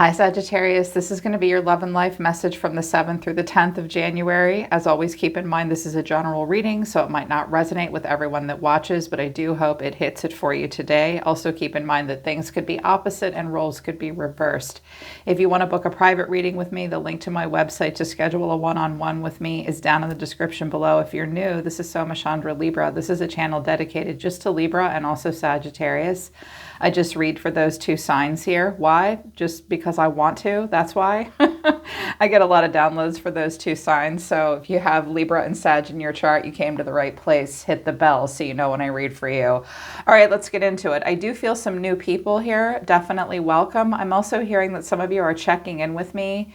Hi Sagittarius, this is going to be your love and life message from the 7th through the 10th of January. As always, keep in mind this is a general reading, so it might not resonate with everyone that watches, but I do hope it hits it for you today. Also keep in mind that things could be opposite and roles could be reversed. If you want to book a private reading with me, the link to my website to schedule a one-on-one with me is down in the description below. If you're new, this is Soma Chandra Libra. This is a channel dedicated just to Libra and also Sagittarius. I just read for those two signs here. Why? Just because I want to. That's why. I get a lot of downloads for those two signs. So if you have Libra and Sag in your chart, you came to the right place. Hit the bell so you know when I read for you. All right, let's get into it. I do feel some new people here. Definitely welcome. I'm also hearing that some of you are checking in with me.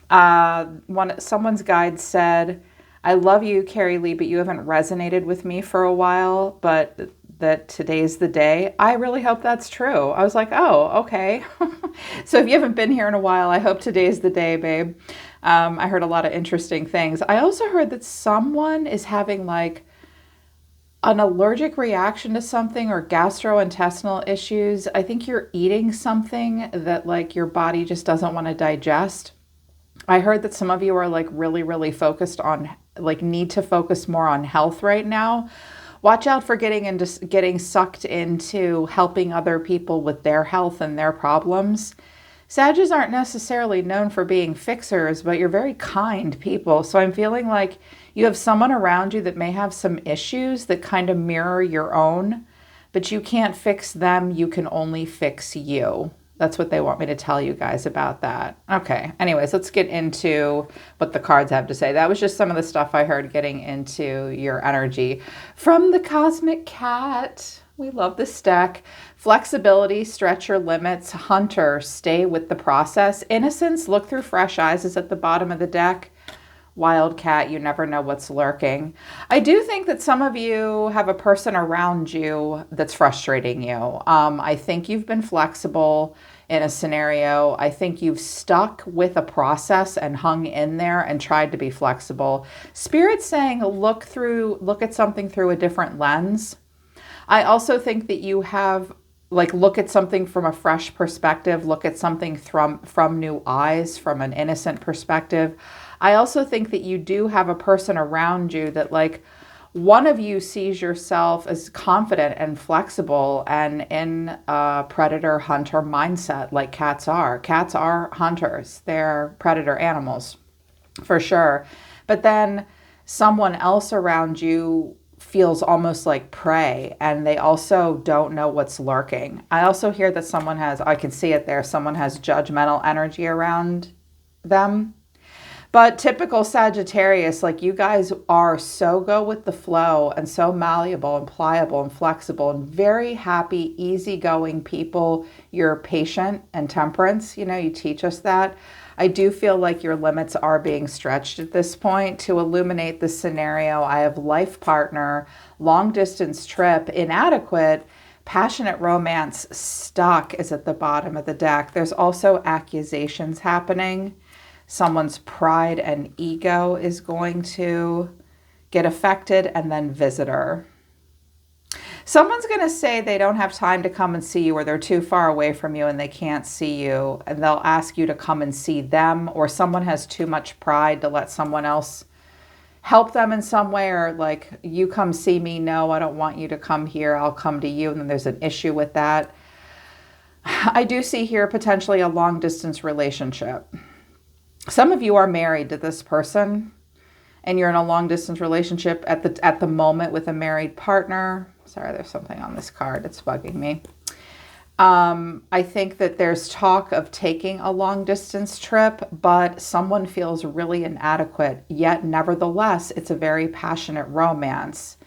Someone's guide said, I love you, Carrie Lee, but you haven't resonated with me for a while, but that today's the day. I really hope that's true. I was like, oh, okay. So if you haven't been here in a while, I hope today's the day, babe. I heard a lot of interesting things. I also heard that someone is having like an allergic reaction to something or gastrointestinal issues. I think you're eating something that like your body just doesn't want to digest. I heard that some of you are like really focused on, like need to focus more on health right now. Watch out for getting sucked into helping other people with their health and their problems. Sagittarius aren't necessarily known for being fixers, but you're very kind people. So I'm feeling like you have someone around you that may have some issues that kind of mirror your own, but you can't fix them. You can only fix you. That's what they want me to tell you guys about that. Okay, anyways, let's get into what the cards have to say. That was just some of the stuff I heard getting into your energy. From the Cosmic Cat, we love this deck. Flexibility, stretch your limits. Hunter, stay with the process. Innocence, look through fresh eyes is at the bottom of the deck. Wildcat, you never know what's lurking. I do think that some of you have a person around you that's frustrating you. I think you've been flexible in a scenario. I think you've stuck with a process and hung in there and tried to be flexible. Spirit's saying look at something through a different lens. I also think that you have look at something from a fresh perspective, look at something from new eyes, from an innocent perspective. I also think that you do have a person around you that like one of you sees yourself as confident and flexible and in a predator-hunter mindset like cats are. Cats are hunters. They're predator animals for sure. But then someone else around you feels almost like prey and they also don't know what's lurking. I also hear that I can see it there, someone has judgmental energy around them. But typical Sagittarius, like you guys are so go with the flow and so malleable and pliable and flexible and very happy, easygoing people. You're patient and temperance. You know, you teach us that. I do feel like your limits are being stretched at this point. To illuminate the scenario, I have life partner, long distance trip, inadequate, passionate romance, stuck is at the bottom of the deck. There's also accusations happening. Someone's pride and ego is going to get affected, and then visitor. Someone's going to say they don't have time to come and see you, or they're too far away from you and they can't see you, and they'll ask you to come and see them, or someone has too much pride to let someone else help them in some way, or like, you come see me. No, I don't want you to come here. I'll come to you. And then there's an issue with that. I do see here potentially a long distance relationship. Some of you are married to this person and you're in a long distance relationship at the moment with a married partner. Sorry, there's something on this card. It's bugging me. I think that there's talk of taking a long distance trip, but someone feels really inadequate, yet nevertheless, it's a very passionate romance.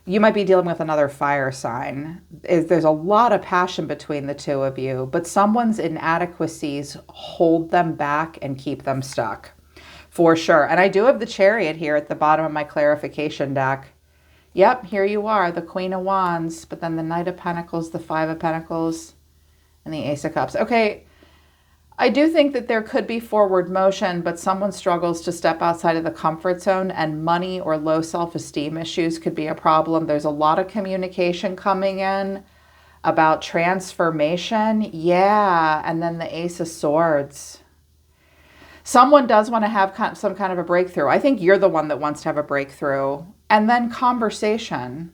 You might be dealing with another fire sign. There's a lot of passion between the two of you, but someone's inadequacies hold them back and keep them stuck for sure. And I do have the Chariot here at the bottom of my clarification deck. Yep, here you are, the Queen of Wands, but then the Knight of Pentacles, the Five of Pentacles, and the Ace of Cups. Okay, I do think that there could be forward motion, but someone struggles to step outside of the comfort zone, and money or low self-esteem issues could be a problem. There's a lot of communication coming in, about transformation. Yeah. And then the Ace of Swords. Someone does want to have some kind of a breakthrough. I think you're the one that wants to have a breakthrough. And then conversation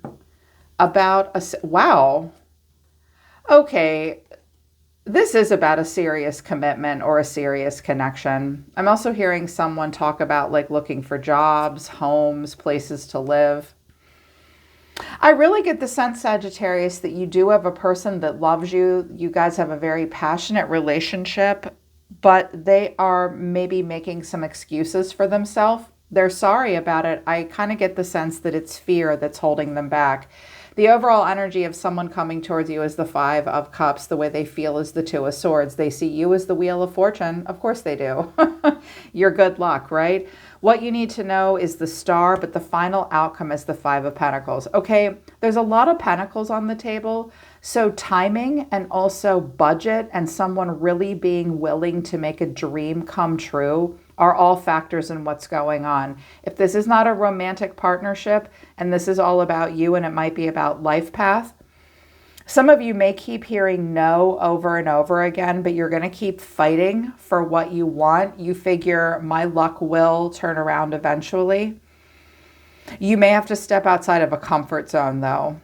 about wow. Okay. This is about a serious commitment or a serious connection. I'm also hearing someone talk about like looking for jobs, homes, places to live. I really get the sense, Sagittarius, that you do have a person that loves you. You guys have a very passionate relationship, but they are maybe making some excuses for themselves. They're sorry about it. I kind of get the sense that it's fear that's holding them back. The overall energy of someone coming towards you is the Five of Cups. The way they feel is the Two of Swords. They see you as the Wheel of Fortune. Of course they do. Your good luck, right? What you need to know is the Star, but the final outcome is the Five of Pentacles. Okay, there's a lot of pentacles on the table. So timing and also budget and someone really being willing to make a dream come true are all factors in what's going on. If this is not a romantic partnership and this is all about you and it might be about life path, some of you may keep hearing no over and over again, but you're going to keep fighting for what you want. You figure my luck will turn around eventually. You may have to step outside of a comfort zone though,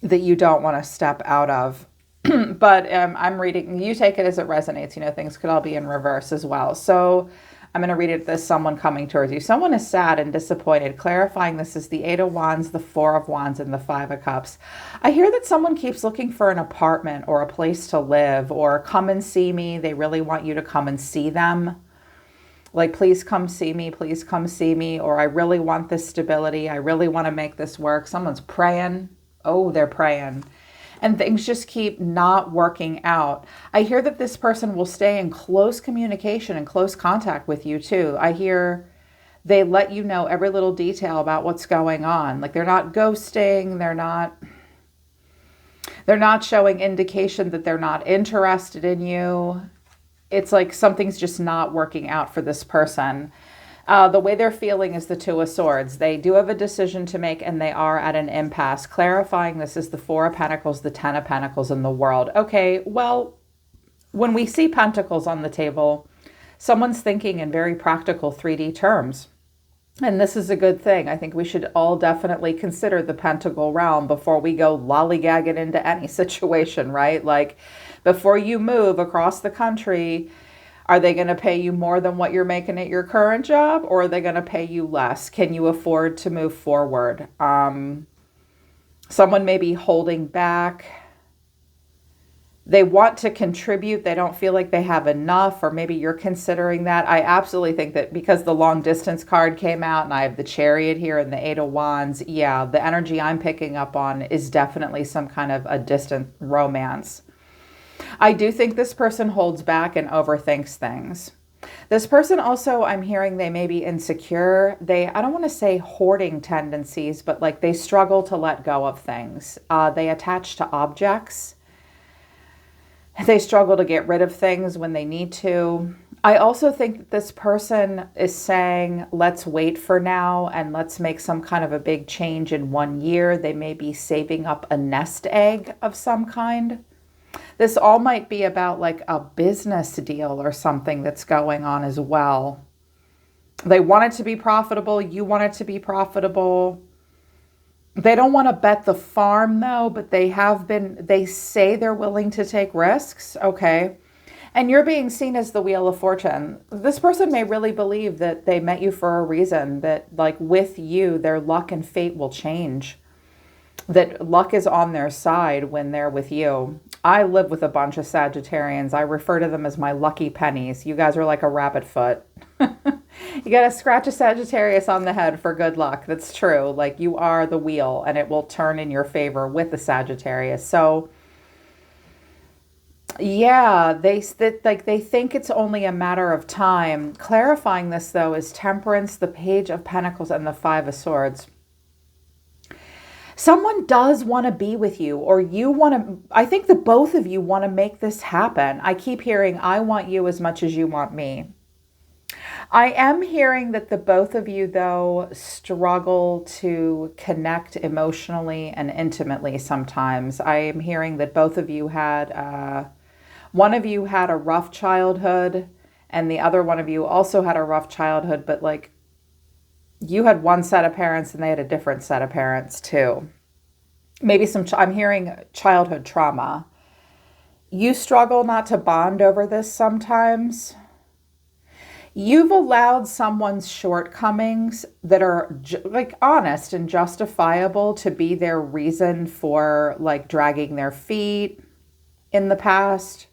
that you don't want to step out of. But I'm reading, you take it as it resonates. You know, things could all be in reverse as well. So I'm going to read it as someone coming towards you. Someone is sad and disappointed. Clarifying this is the Eight of Wands, the Four of Wands, and the Five of Cups. I hear that someone keeps looking for an apartment or a place to live or come and see me. They really want you to come and see them. Like, please come see me. Please come see me. Or I really want this stability. I really want to make this work. Someone's praying. Oh, they're praying. And things just keep not working out. I hear that this person will stay in close communication and close contact with you too. I hear they let you know every little detail about what's going on. Like, they're not ghosting. They're not showing indication that they're not interested in you. It's like something's just not working out for this person. The way they're feeling is the Two of Swords. They do have a decision to make and they are at an impasse. Clarifying this is the Four of Pentacles, the Ten of Pentacles, and the World. Okay, well, when we see pentacles on the table, someone's thinking in very practical 3D terms. And this is a good thing. I think we should all definitely consider the pentacle realm before we go lollygagging into any situation, right? Like, before you move across the country, are they going to pay you more than what you're making at your current job, or are they going to pay you less? Can you afford to move forward? Someone may be holding back. They want to contribute. They don't feel like they have enough, or maybe you're considering that. I absolutely think that because the long distance card came out and I have the Chariot here and the Eight of Wands, yeah, the energy I'm picking up on is definitely some kind of a distant romance. I do think this person holds back and overthinks things. This person also, I'm hearing they may be insecure. I don't want to say hoarding tendencies, but like they struggle to let go of things. They attach to objects. They struggle to get rid of things when they need to. I also think that this person is saying, let's wait for now and let's make some kind of a big change in 1 year. They may be saving up a nest egg of some kind. This all might be about like a business deal or something that's going on as well. They want it to be profitable. You want it to be profitable. They don't want to bet the farm though, but they say they're willing to take risks. Okay. And you're being seen as the Wheel of Fortune. This person may really believe that they met you for a reason, that like with you, their luck and fate will change. That luck is on their side when they're with you. I live with a bunch of Sagittarians. I refer to them as my lucky pennies. You guys are like a rabbit foot. You got to scratch a Sagittarius on the head for good luck. That's true. Like, you are the wheel and it will turn in your favor with the Sagittarius. So yeah, they think it's only a matter of time. Clarifying this though is Temperance, the Page of Pentacles, and the Five of Swords. Someone does want to be with you, or you want to, I think the both of you want to make this happen. I keep hearing, I want you as much as you want me. I am hearing that the both of you, though, struggle to connect emotionally and intimately sometimes. I am hearing that both of you had, one of you had a rough childhood, and the other one of you also had a rough childhood, but like you had one set of parents and they had a different set of parents too. Maybe I'm hearing childhood trauma. You struggle not to bond over this sometimes. You've allowed someone's shortcomings that are like honest and justifiable to be their reason for like dragging their feet in the past.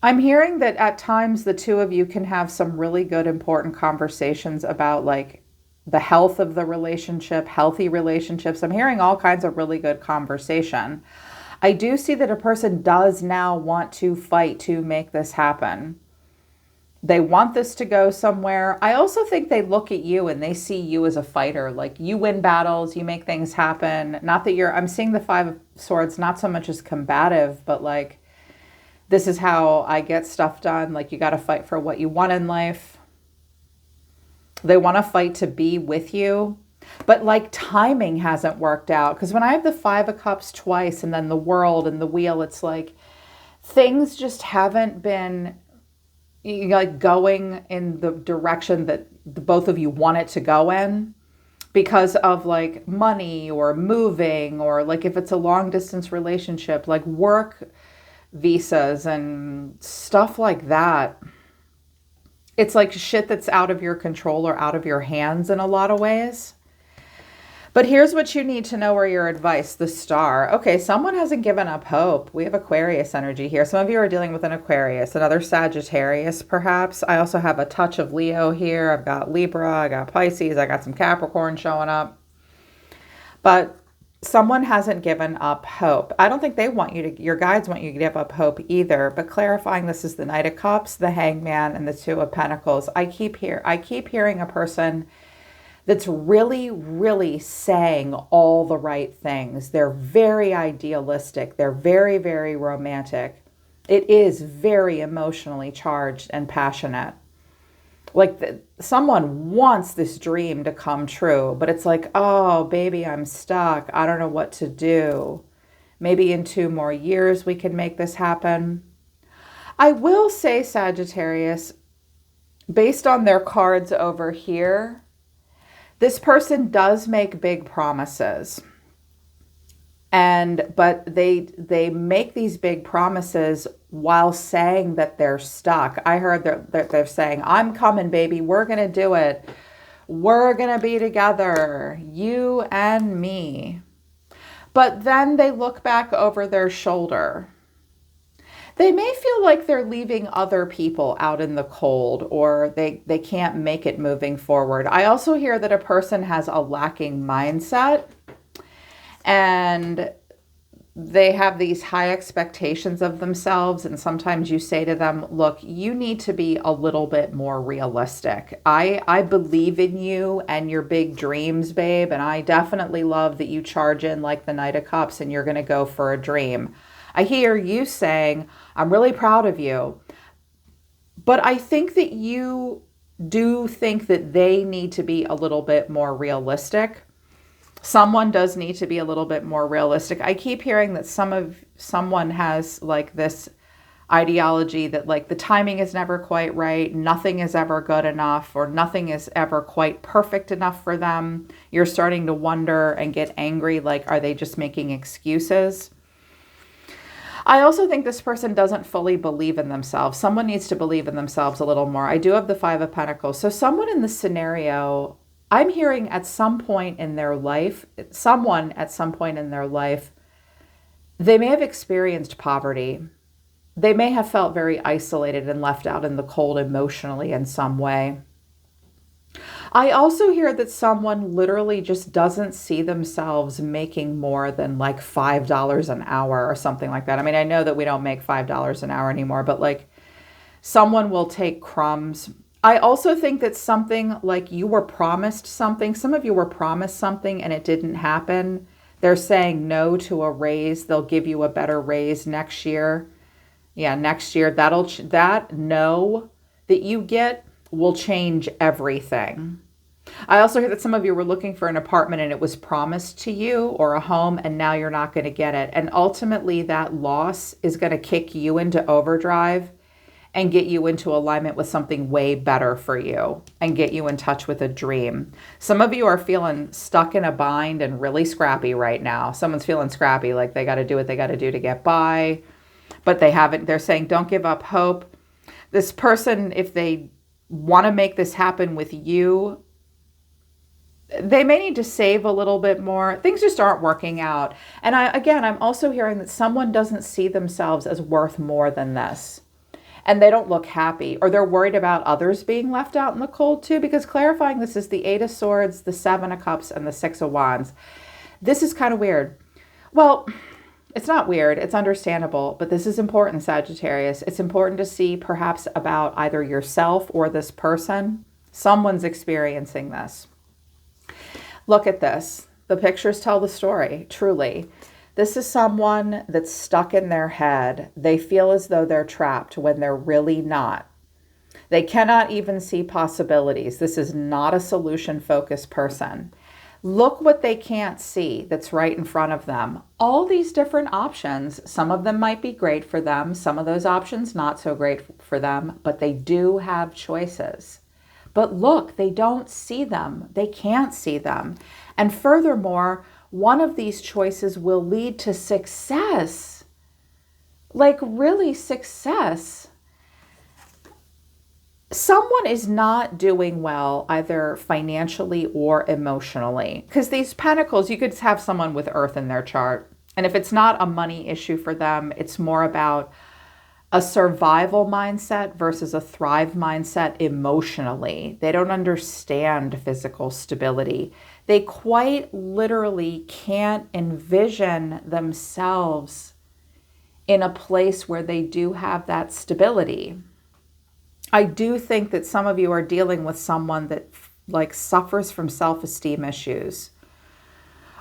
I'm hearing that at times the two of you can have some really good, important conversations about like the health of the relationship, healthy relationships. I'm hearing all kinds of really good conversation. I do see that a person does now want to fight to make this happen. They want this to go somewhere. I also think they look at you and they see you as a fighter. Like you win battles, you make things happen. Not that I'm seeing the Five of Swords, not so much as combative, but like, this is how I get stuff done. Like you got to fight for what you want in life. They want to fight to be with you. But like timing hasn't worked out. Because when I have the Five of Cups twice and then the World and the Wheel, it's like things just haven't been like going in the direction that the both of you want it to go in because of like money or moving, or like if it's a long distance relationship, like work visas and stuff like that. It's like shit that's out of your control or out of your hands in a lot of ways. But here's what you need to know, or your advice, the Star. Okay, someone hasn't given up hope. We have Aquarius energy here. Some of you are dealing with an Aquarius, another Sagittarius perhaps. I also have a touch of Leo here. I've got Libra, I got Pisces, I got some Capricorn showing up. But someone hasn't given up hope. I don't think they want you to, your guides want you to give up hope either, but clarifying, this is the Knight of Cups, the Hangman, and the Two of Pentacles. I keep hearing a person that's really, really saying all the right things. They're very idealistic. They're very, very romantic. It is very emotionally charged and passionate. Like someone wants this dream to come true, but it's like, oh, baby, I'm stuck. I don't know what to do. Maybe in 2 more years we can make this happen. I will say, Sagittarius, based on their cards over here, this person does make big promises. But they make these big promises while saying that they're stuck. I heard that they're saying, I'm coming, baby. We're going to do it. We're going to be together. You and me. But then they look back over their shoulder. They may feel like they're leaving other people out in the cold, or they can't make it moving forward. I also hear that a person has a lacking mindset and they have these high expectations of themselves. And sometimes you say to them, look, you need to be a little bit more realistic. I believe in you and your big dreams, babe. And I definitely love that you charge in like the Knight of Cups and you're going to go for a dream. I hear you saying, I'm really proud of you. But I think that you do think that they need to be a little bit more realistic. Someone does need to be a little bit more realistic. I keep hearing that someone has like this ideology that like the timing is never quite right. Nothing is ever good enough, or nothing is ever quite perfect enough for them. You're starting to wonder and get angry. Like, are they just making excuses? I also think this person doesn't fully believe in themselves. Someone needs to believe in themselves a little more. I do have the Five of Pentacles. So someone in this scenario, I'm hearing at some point in their life, they may have experienced poverty. They may have felt very isolated and left out in the cold emotionally in some way. I also hear that someone literally just doesn't see themselves making more than like $5 an hour or something like that. I mean, I know that we don't make $5 an hour anymore, but like someone will take crumbs. I also think that something like you were promised something. Some of you were promised something and it didn't happen. They're saying no to a raise. They'll give you a better raise next year. Yeah, next year. That no that you get will change everything. I also hear that some of you were looking for an apartment and it was promised to you, or a home, and now you're not going to get it. And ultimately that loss is going to kick you into overdrive and get you into alignment with something way better for you and get you in touch with a dream. Some of you are feeling stuck in a bind and really scrappy right now. Someone's feeling scrappy, like they got to do what they got to do to get by, but they haven't. They're saying, don't give up hope. This person, if they want to make this happen with you, they may need to save a little bit more. Things just aren't working out. And I'm also hearing that someone doesn't see themselves as worth more than this. And they don't look happy, or they're worried about others being left out in the cold too, because clarifying this is the 8 of Swords, the 7 of Cups, and the 6 of Wands. This is kind of weird. Well, it's not weird. It's understandable, but this is important, Sagittarius. It's important to see perhaps about either yourself or this person. Someone's experiencing this. Look at this. The pictures tell the story, truly. This is someone that's stuck in their head. They feel as though they're trapped when they're really not. They cannot even see possibilities. This is not a solution-focused person. Look what they can't see that's right in front of them. All these different options, some of them might be great for them, some of those options not so great for them, but they do have choices. But look, they don't see them. They can't see them. And furthermore, one of these choices will lead to success. Like really success. Someone is not doing well either financially or emotionally. Because these pentacles, you could have someone with Earth in their chart. And if it's not a money issue for them, it's more about a survival mindset versus a thrive mindset emotionally. They don't understand physical stability. They quite literally can't envision themselves in a place where they do have that stability. I do think that some of you are dealing with someone that like suffers from self-esteem issues,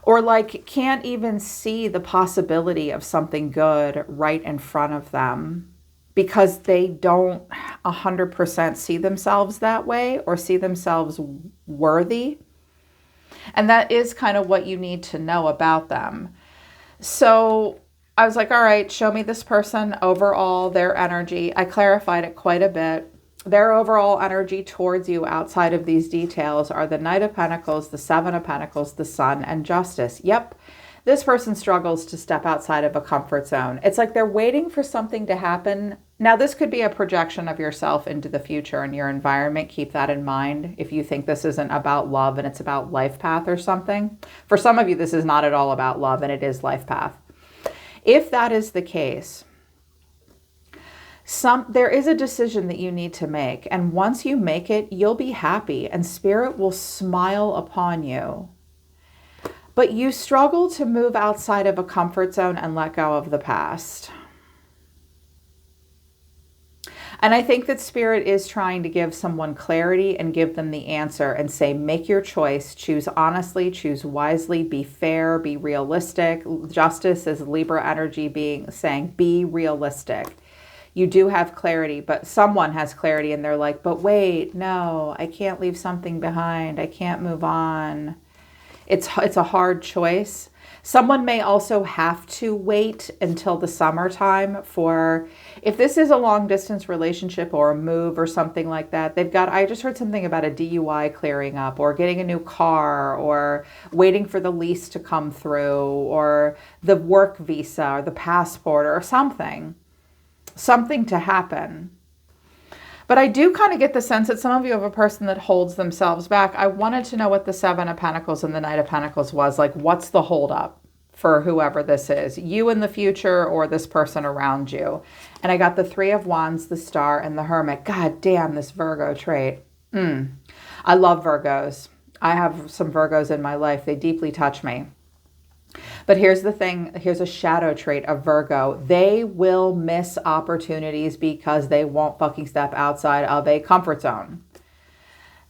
or like can't even see the possibility of something good right in front of them because they don't 100% see themselves that way or see themselves worthy. And that is kind of what you need to know about them. So I was like, all right, show me this person overall, their energy. I clarified it quite a bit. Their overall energy towards you outside of these details are the Knight of Pentacles, the 7 of Pentacles, the Sun, and Justice. Yep, this person struggles to step outside of a comfort zone. It's like they're waiting for something to happen. Now, this could be a projection of yourself into the future and your environment. Keep that in mind if you think this isn't about love and it's about life path or something. For some of you, this is not at all about love and it is life path. If that is the case, there is a decision that you need to make. And once you make it, you'll be happy and spirit will smile upon you. But you struggle to move outside of a comfort zone and let go of the past. And I think that spirit is trying to give someone clarity and give them the answer and say, make your choice, choose honestly, choose wisely, be fair, be realistic. Justice is Libra energy saying, be realistic. You do have clarity, but someone has clarity and they're like, but wait, no, I can't leave something behind. I can't move on. It's a hard choice. Someone may also have to wait until the summertime for, if this is a long distance relationship or a move or something like that, I just heard something about a DUI clearing up or getting a new car or waiting for the lease to come through or the work visa or the passport or something to happen. But I do kind of get the sense that some of you have a person that holds themselves back. I wanted to know what the 7 of Pentacles and the Knight of Pentacles was. Like, what's the holdup for whoever this is? You in the future or this person around you? And I got the 3 of Wands, the Star, and the Hermit. God damn, this Virgo trait. I love Virgos. I have some Virgos in my life. They deeply touch me. But here's the thing, here's a shadow trait of Virgo. They will miss opportunities because they won't fucking step outside of a comfort zone.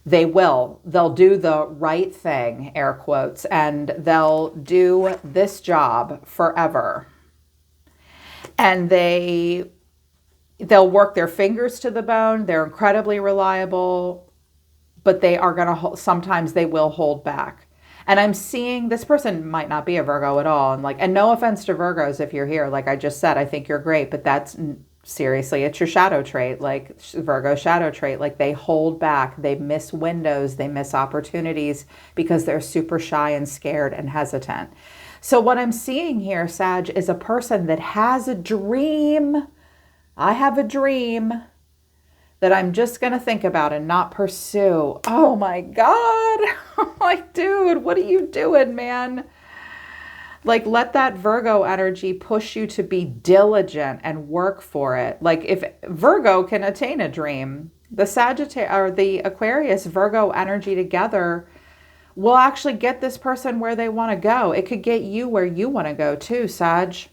They will. They'll do the right thing, air quotes, and they'll do this job forever. And they they'll work their fingers to the bone. They're incredibly reliable, but they are going to, sometimes they will hold back. And I'm seeing this person might not be a Virgo at all. And no offense to Virgos if you're here, like I just said, I think you're great, but that's seriously, it's your shadow trait, like Virgo shadow trait. Like they hold back, they miss windows, they miss opportunities because they're super shy and scared and hesitant. So what I'm seeing here, Sag, is a person that has a dream. I have a dream that I'm just going to think about and not pursue. Oh my God. I'm like, dude, what are you doing, man? Like, let that Virgo energy push you to be diligent and work for it. Like, if Virgo can attain a dream, the Sagittarius or the Aquarius Virgo energy together will actually get this person where they want to go. It could get you where you want to go too, Sag.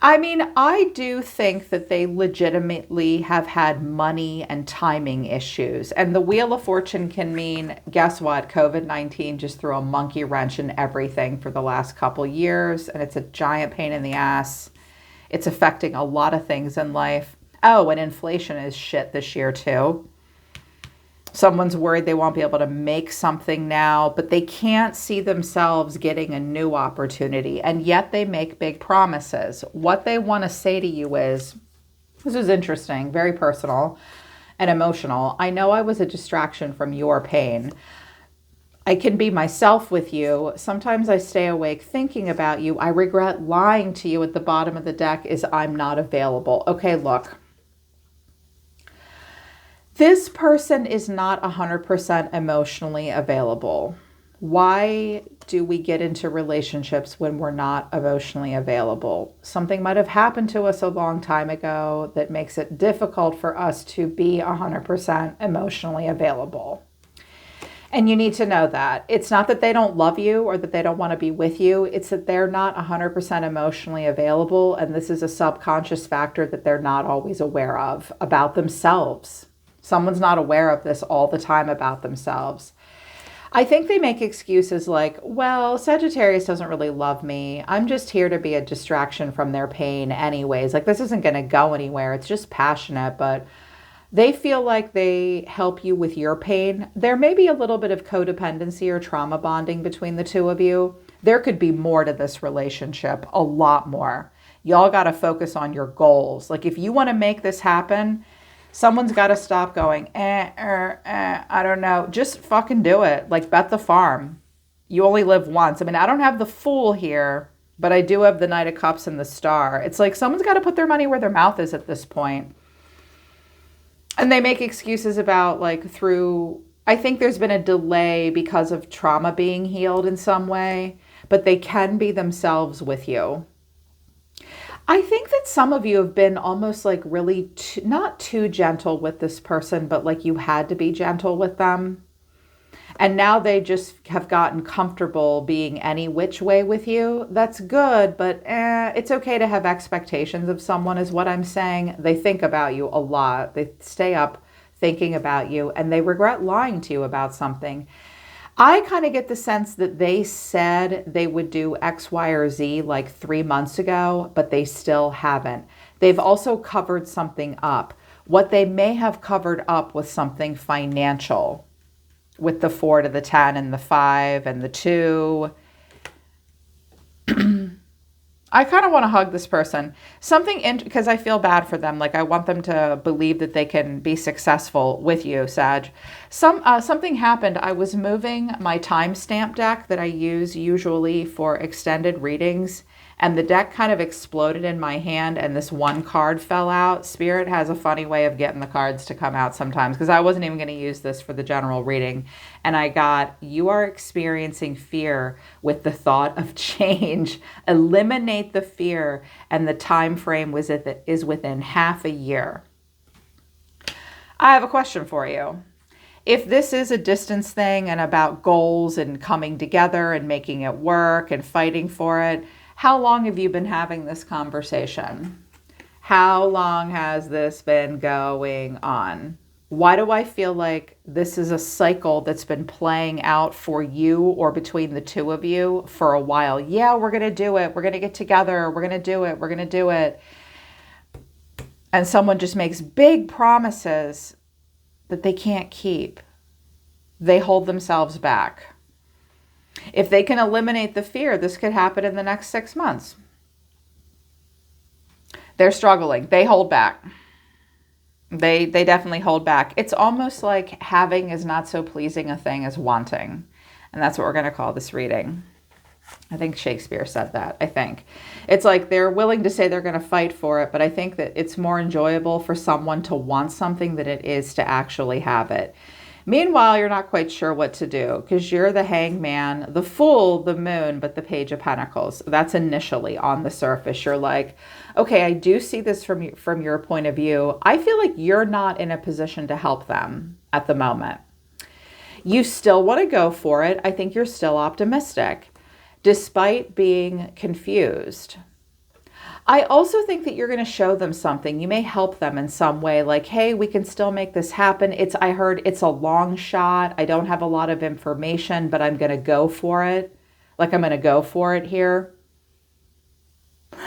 I mean, I do think that they legitimately have had money and timing issues. And the Wheel of Fortune can mean, guess what? COVID-19 just threw a monkey wrench in everything for the last couple years. And it's a giant pain in the ass. It's affecting a lot of things in life. Oh, and inflation is shit this year too. Someone's worried they won't be able to make something now, but they can't see themselves getting a new opportunity. And yet they make big promises. What they want to say to you is, this is interesting, very personal and emotional. I know I was a distraction from your pain. I can be myself with you. Sometimes I stay awake thinking about you. I regret lying to you at the bottom of the deck is I'm not available. Okay, look. This person is not 100% emotionally available. Why do we get into relationships when we're not emotionally available? Something might have happened to us a long time ago that makes it difficult for us to be 100% emotionally available. And you need to know that. It's not that they don't love you or that they don't want to be with you. It's that they're not 100% emotionally available. And this is a subconscious factor that they're not always aware of about themselves. Someone's not aware of this all the time about themselves. I think they make excuses like, well, Sagittarius doesn't really love me. I'm just here to be a distraction from their pain anyways. Like, this isn't going to go anywhere. It's just passionate, but they feel like they help you with your pain. There may be a little bit of codependency or trauma bonding between the two of you. There could be more to this relationship, a lot more. Y'all got to focus on your goals. Like, if you want to make this happen, someone's got to stop going, I don't know. Just fucking do it. Like, bet the farm. You only live once. I mean, I don't have the Fool here, but I do have the Knight of Cups and the Star. It's like someone's got to put their money where their mouth is at this point. And they make excuses about I think there's been a delay because of trauma being healed in some way, but they can be themselves with you. I think that some of you have been almost like really not too gentle with this person, but like you had to be gentle with them. And now they just have gotten comfortable being any which way with you. That's good, but it's okay to have expectations of someone is what I'm saying. They think about you a lot. They stay up thinking about you and they regret lying to you about something. I kind of get the sense that they said they would do X, Y, or Z like 3 months ago, but they still haven't. They've also covered something up. What they may have covered up was something financial with the 4 to the 10 and the 5 and the 2. I kind of want to hug this person. Because I feel bad for them. Like, I want them to believe that they can be successful with you, Sag. Something happened. I was moving my timestamp deck that I use usually for extended readings, and the deck kind of exploded in my hand, and this one card fell out. Spirit has a funny way of getting the cards to come out sometimes, because I wasn't even going to use this for the general reading. And I got, you are experiencing fear with the thought of change. Eliminate the fear, and the time frame is within half a year. I have a question for you. If this is a distance thing and about goals and coming together and making it work and fighting for it, how long have you been having this conversation? How long has this been going on? Why do I feel like this is a cycle that's been playing out for you or between the two of you for a while? Yeah, we're going to do it. We're going to get together. We're going to do it. We're going to do it. and someone just makes big promises that they can't keep, they hold themselves back. If they can eliminate the fear, this could happen in the next 6 months. They're struggling. They hold back. They definitely hold back. It's almost like having is not so pleasing a thing as wanting. And that's what we're going to call this reading. I think Shakespeare said that, I think. It's like they're willing to say they're going to fight for it, but I think that it's more enjoyable for someone to want something than it is to actually have it. Meanwhile, you're not quite sure what to do because you're the Hangman, the Fool, the Moon, but the Page of Pentacles. That's initially on the surface. You're like, okay, I do see this from your point of view. I feel like you're not in a position to help them at the moment. You still want to go for it. I think you're still optimistic, despite being confused. I also think that you're going to show them something. You may help them in some way, like, hey, we can still make this happen. I heard it's a long shot. I don't have a lot of information, but I'm going to go for it. Like, I'm going to go for it here.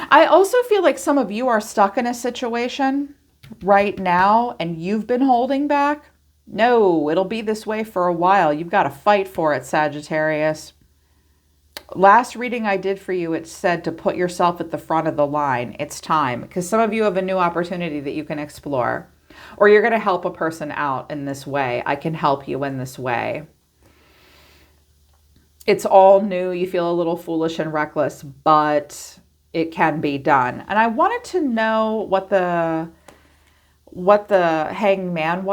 I also feel like some of you are stuck in a situation right now and you've been holding back. No, it'll be this way for a while. You've got to fight for it, Sagittarius. Last reading I did for you, it said to put yourself at the front of the line. It's time, because some of you have a new opportunity that you can explore, or you're going to help a person out in this way. I can help you in this way. It's all new. You feel a little foolish and reckless, but it can be done. And I wanted to know what the hanging man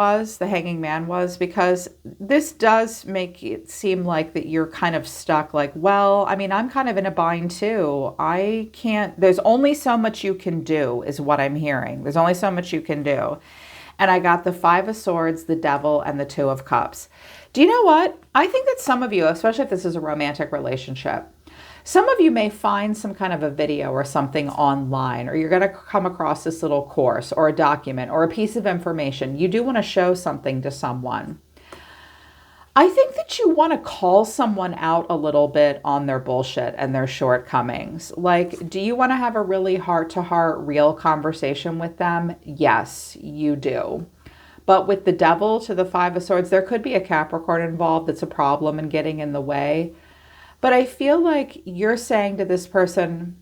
was, because this does make it seem like that you're kind of stuck. Like, well, I mean, I'm kind of in a bind too. There's only so much you can do is what I'm hearing. There's only so much you can do. And I got the 5 of Swords, the Devil, and the 2 of Cups. Do you know what? I think that some of you, especially if this is a romantic relationship, some of you may find some kind of a video or something online, or you're going to come across this little course or a document or a piece of information. You do want to show something to someone. I think that you want to call someone out a little bit on their bullshit and their shortcomings. Like, do you want to have a really heart-to-heart, real conversation with them? Yes, you do. But with the Devil to the 5 of Swords, there could be a Capricorn involved that's a problem and getting in the way. But I feel like you're saying to this person,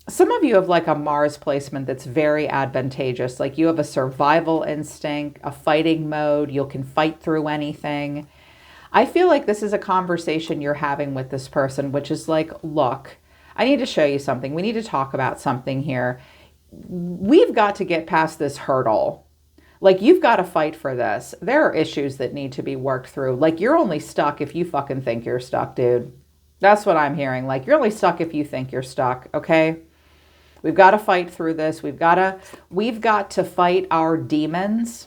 some of you have like a Mars placement that's very advantageous. Like you have a survival instinct, a fighting mode. You can fight through anything. I feel like this is a conversation you're having with this person, which is like, look, I need to show you something. We need to talk about something here. We've got to get past this hurdle. Like, you've got to fight for this. There are issues that need to be worked through. Like, you're only stuck if you fucking think you're stuck, dude. That's what I'm hearing. Like, you're only stuck if you think you're stuck, okay? We've got to fight through this. We've got to fight our demons.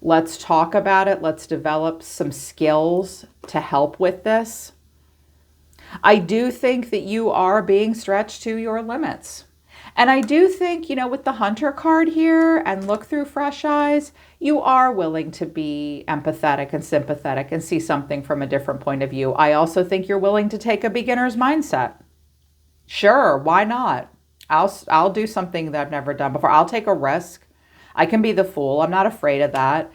Let's talk about it. Let's develop some skills to help with this. I do think that you are being stretched to your limits. And I do think, with the Hunter card here and look through fresh eyes, you are willing to be empathetic and sympathetic and see something from a different point of view. I also think you're willing to take a beginner's mindset. Sure, why not? I'll do something that I've never done before. I'll take a risk. I can be the fool. I'm not afraid of that.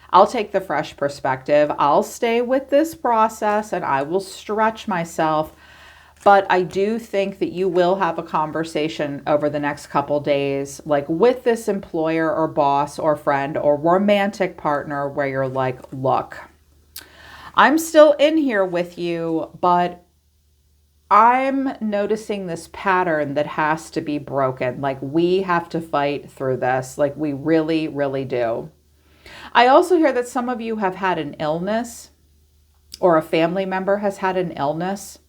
I'll take the fresh perspective. I'll stay with this process and I will stretch myself. But I do think that you will have a conversation over the next couple days, like with this employer or boss or friend or romantic partner, where you're like, look, I'm still in here with you, but I'm noticing this pattern that has to be broken. Like, we have to fight through this. Like, we really, really do. I also hear that some of you have had an illness, or a family member has had an illness.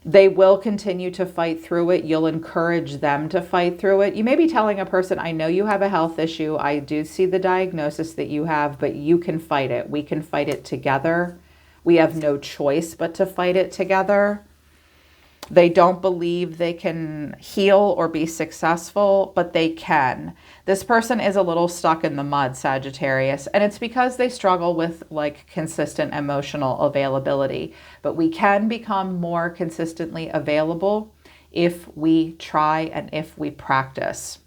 They will continue to fight through it. You'll encourage them to fight through it. You may be telling a person, I know you have a health issue. I do see the diagnosis that you have, but you can fight it. We can fight it together. We have no choice but to fight it together. They don't believe they can heal or be successful, but they can. This person is a little stuck in the mud, Sagittarius, and it's because they struggle with like consistent emotional availability. But we can become more consistently available if we try and if we practice.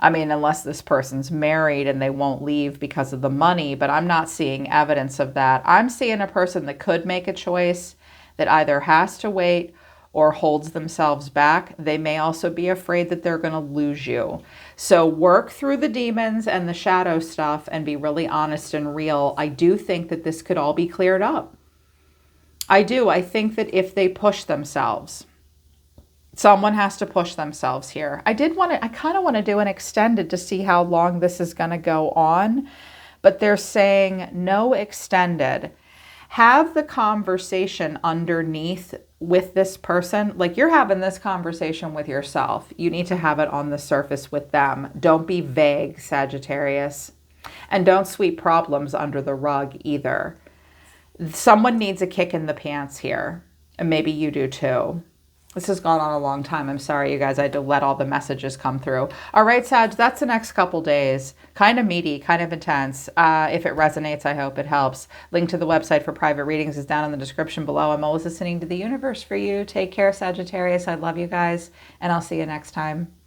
I mean, unless this person's married and they won't leave because of the money, but I'm not seeing evidence of that. I'm seeing a person that could make a choice that either has to wait or holds themselves back. They may also be afraid that they're going to lose you. So work through the demons and the shadow stuff and be really honest and real. I do think that this could all be cleared up. I do. I think that if they push themselves, someone has to push themselves here. I kind of want to do an extended to see how long this is going to go on, but they're saying no extended. Have the conversation underneath with this person. Like you're having this conversation with yourself. You need to have it on the surface with them. Don't be vague, Sagittarius. And don't sweep problems under the rug either. Someone needs a kick in the pants here. And maybe you do too. This has gone on a long time. I'm sorry, you guys. I had to let all the messages come through. All right, Sag, that's the next couple days. Kind of meaty, kind of intense. If it resonates, I hope it helps. Link to the website for private readings is down in the description below. I'm always listening to the universe for you. Take care, Sagittarius. I love you guys, and I'll see you next time.